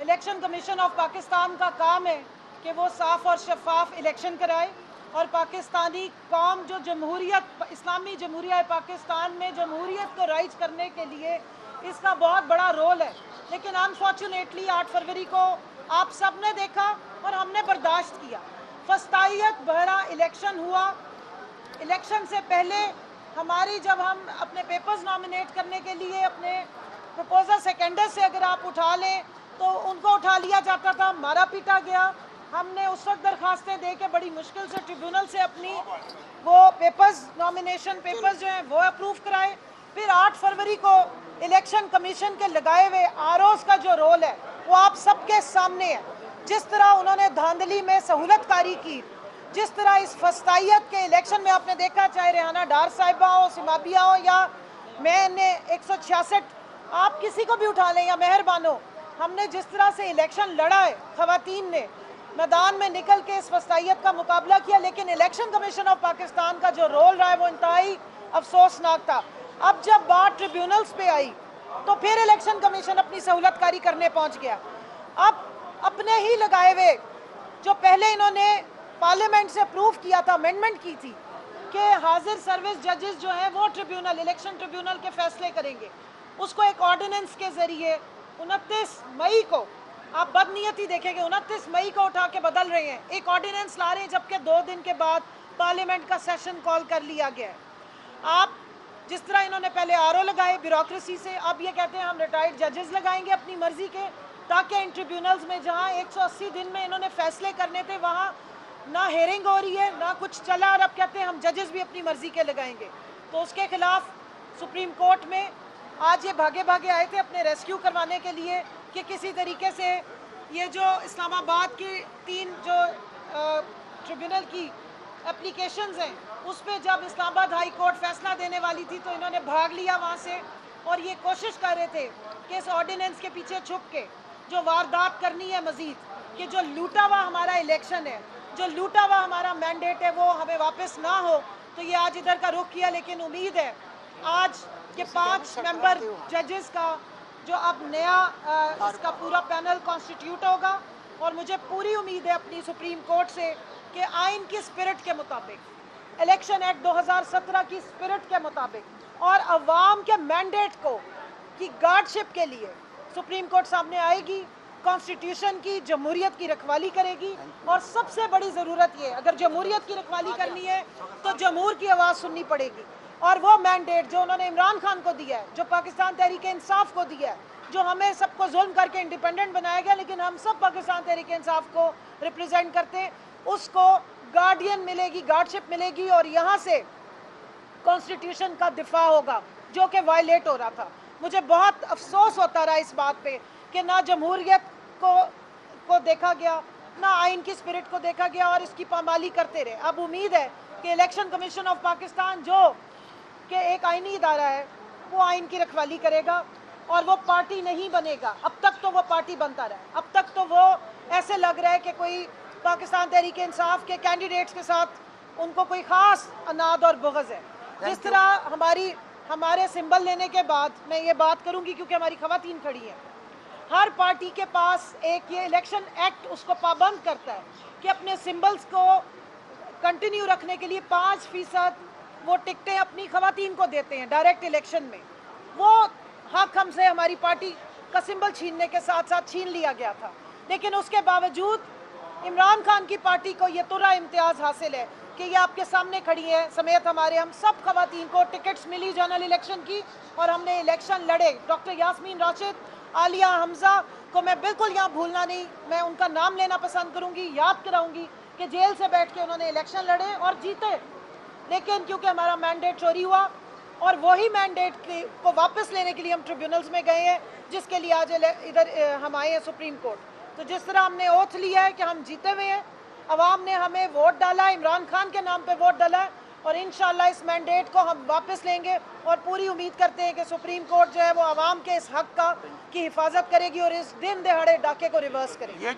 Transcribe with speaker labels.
Speaker 1: Election commission of Pakistan का काम है कि वो साफ और शफाफ इलेक्शन कराए और पाकिस्तानी कौम जो जमहूरियत, इस्लामी जमहूरिया पाकिस्तान में जमहूरियत को राइज करने के लिए इसका बहुत बड़ा रोल है। लेकिन अनफॉर्चुनेटली 8 फरवरी को आप सब ने देखा और हमने बर्दाश्त किया। फस्तायत भरा इलेक्शन हुआ। इलेक्शन से पहले हमारी, जब हम अपने पेपर्स नॉमिनेट करने के लिए अपने प्रपोजल सेकेंडर से अगर आप उठा लें तो उनको उठा लिया जाता था, मारा पीटा गया। हमने उस वक्त दरखास्तें दे के बड़ी मुश्किल से ट्रिब्यूनल से अपनी वो पेपर्स, नॉमिनेशन पेपर्स जो हैं वो अप्रूव कराए। फिर 8 फरवरी को इलेक्शन कमीशन के लगाए हुए आरओज़ का जो रोल है वो आप सबके सामने है। जिस तरह उन्होंने धांधली में सहूलतकारी की, जिस तरह इस फस्तायत के इलेक्शन में आपने देखा, चाहे रेहाना डार साहिबा हो, सिमाबिया हो या मैंने 166, आप किसी को भी उठा लें या मेहरबानो, हमने जिस तरह से इलेक्शन लड़ा है, खवातीन ने मैदान में निकल के इस फस्तायत का मुकाबला किया। लेकिन इलेक्शन कमीशन ऑफ पाकिस्तान का जो रोल रहा है वो इंतहाई अफसोसनाक था। अब जब बात ट्रिब्यूनल्स पे आई तो फिर इलेक्शन कमीशन अपनी सहूलतकारी करने पहुंच गया। अब अपने ही लगाए हुए, जो पहले इन्होंने पार्लियामेंट से अप्रूव किया था, अमेंडमेंट की थी कि हाजिर सर्विस जजेस जो हैं वो ट्रिब्यूनल, इलेक्शन ट्रिब्यूनल के फैसले करेंगे, उसको एक ऑर्डिनेंस के जरिए 29 मई को, आप बदनीयती देखेंगे, 29 मई को उठा के बदल रहे हैं, एक ऑर्डिनेंस ला रहे हैं, जबकि 2 दिन के बाद पार्लियामेंट का सेशन कॉल कर लिया गया है। आप जिस तरह इन्होंने पहले आरओ लगाए ब्यूरोक्रेसी से, अब ये कहते हैं हम रिटायर्ड जजेस लगाएंगे अपनी मर्जी के, ताकि इन ट्रिब्यूनल्स में जहां 180 दिन में इन्होंने फैसले करने थे वहां ना हेयरिंग हो रही है, ना कुछ चला, और अब कहते हैं हम जजेस भी अपनी मर्जी के लगाएंगे। तो उसके खिलाफ सुप्रीम कोर्ट में आज ये भागे भागे आए थे अपने रेस्क्यू करवाने के लिए कि किसी तरीके से ये जो इस्लामाबाद की 3 जो ट्रिब्यूनल की एप्लीकेशंस हैं उस पर जब इस्लामाबाद हाई कोर्ट फैसला देने वाली थी तो इन्होंने भाग लिया वहाँ से, और ये कोशिश कर रहे थे कि इस ऑर्डिनेंस के पीछे छुप के जो वारदात करनी है मजीद, कि जो लूटा हुआ हमारा इलेक्शन है, जो लूटा हुआ हमारा मैंडेट है वो हमें वापस ना हो। तो ये आज इधर का रुख किया। लेकिन उम्मीद है आज के 5 मेंबर जजेस का जो अब नया इसका पूरा पैनल कॉन्स्टिट्यूट होगा, और मुझे पूरी उम्मीद है अपनी सुप्रीम कोर्ट से कि आइन की स्पिरिट के मुताबिक, इलेक्शन एक्ट 2017 की स्पिरिट के मुताबिक और अवाम के मैंडेट को की गार्डशिप के लिए सुप्रीम कोर्ट सामने आएगी, कॉन्स्टिट्यूशन की, जमहूरियत की रखवाली करेगी। और सबसे बड़ी ज़रूरत ये, अगर जमहूरियत की रखवाली करनी है तो जमहूर की आवाज़ सुननी पड़ेगी। और वो मैंडेट जो उन्होंने इमरान खान को दिया है, जो पाकिस्तान तहरीक इंसाफ को दिया है, जो हमें सबको जुल्म करके इंडिपेंडेंट बनाया गया, लेकिन हम सब पाकिस्तान तहरीक इंसाफ को रिप्रेजेंट करते, उसको गार्डियन मिलेगी, गार्डशिप मिलेगी, और यहाँ से कॉन्स्टिट्यूशन का दिफा होगा जो कि वायलेट हो रहा था। मुझे बहुत अफसोस होता रहा इस बात पे कि ना जमहूरियत को देखा गया, ना आइन की स्पिरिट को देखा गया, और इसकी पामाली करते रहे। अब उम्मीद है कि इलेक्शन कमीशन ऑफ पाकिस्तान जो कि एक आइनी इदारा है वो आइन की रखवाली करेगा और वो पार्टी नहीं बनेगा। अब तक तो वो पार्टी बनता रहा है, अब तक तो वो ऐसे लग रहा है कि कोई पाकिस्तान तहरीक इंसाफ के कैंडिडेट्स के साथ उनको कोई ख़ास अनाद और बुग़्ज़ है। जिस तरह हमारे सिंबल लेने के बाद, मैं ये बात करूंगी क्योंकि हमारी खवातीन खड़ी हैं, हर पार्टी के पास एक ये इलेक्शन एक्ट उसको पाबंद करता है कि अपने सिंबल्स को कंटिन्यू रखने के लिए 5% वो टिकटें अपनी खवातीन को देते हैं डायरेक्ट इलेक्शन में। वो हक हमसे, हमारी पार्टी का सिंबल छीनने के साथ साथ छीन लिया गया था। लेकिन उसके बावजूद इमरान खान की पार्टी को ये तुरा इम्तियाज़ हासिल है कि ये आपके सामने खड़ी है समेत हमारे, हम सब खवातीन को टिकट्स मिली जनरल इलेक्शन की, और हमने इलेक्शन लड़े। डॉक्टर यास्मीन राशिद, आलिया हमजा को मैं बिल्कुल यहाँ भूलना नहीं, मैं उनका नाम लेना पसंद करूँगी, याद कराऊँगी कि जेल से बैठ के उन्होंने इलेक्शन लड़े और जीते। लेकिन क्योंकि हमारा मैंडेट चोरी हुआ, और वही मैंडेट को वापस लेने के लिए हम ट्रिब्यूनल्स में गए हैं, जिसके लिए आज इधर हम आए हैं सुप्रीम कोर्ट। तो जिस तरह हमने ओथ लिया है कि हम जीते हुए हैं, अवाम ने हमें वोट डाला, इमरान खान के नाम पे वोट डाला, और इंशाल्लाह इस मैंडेट को हम वापस लेंगे, और पूरी उम्मीद करते हैं कि सुप्रीम कोर्ट जो है वो अवाम के इस हक की हिफाजत करेगी और इस दिन दहाड़े डाके को रिवर्स करेगी।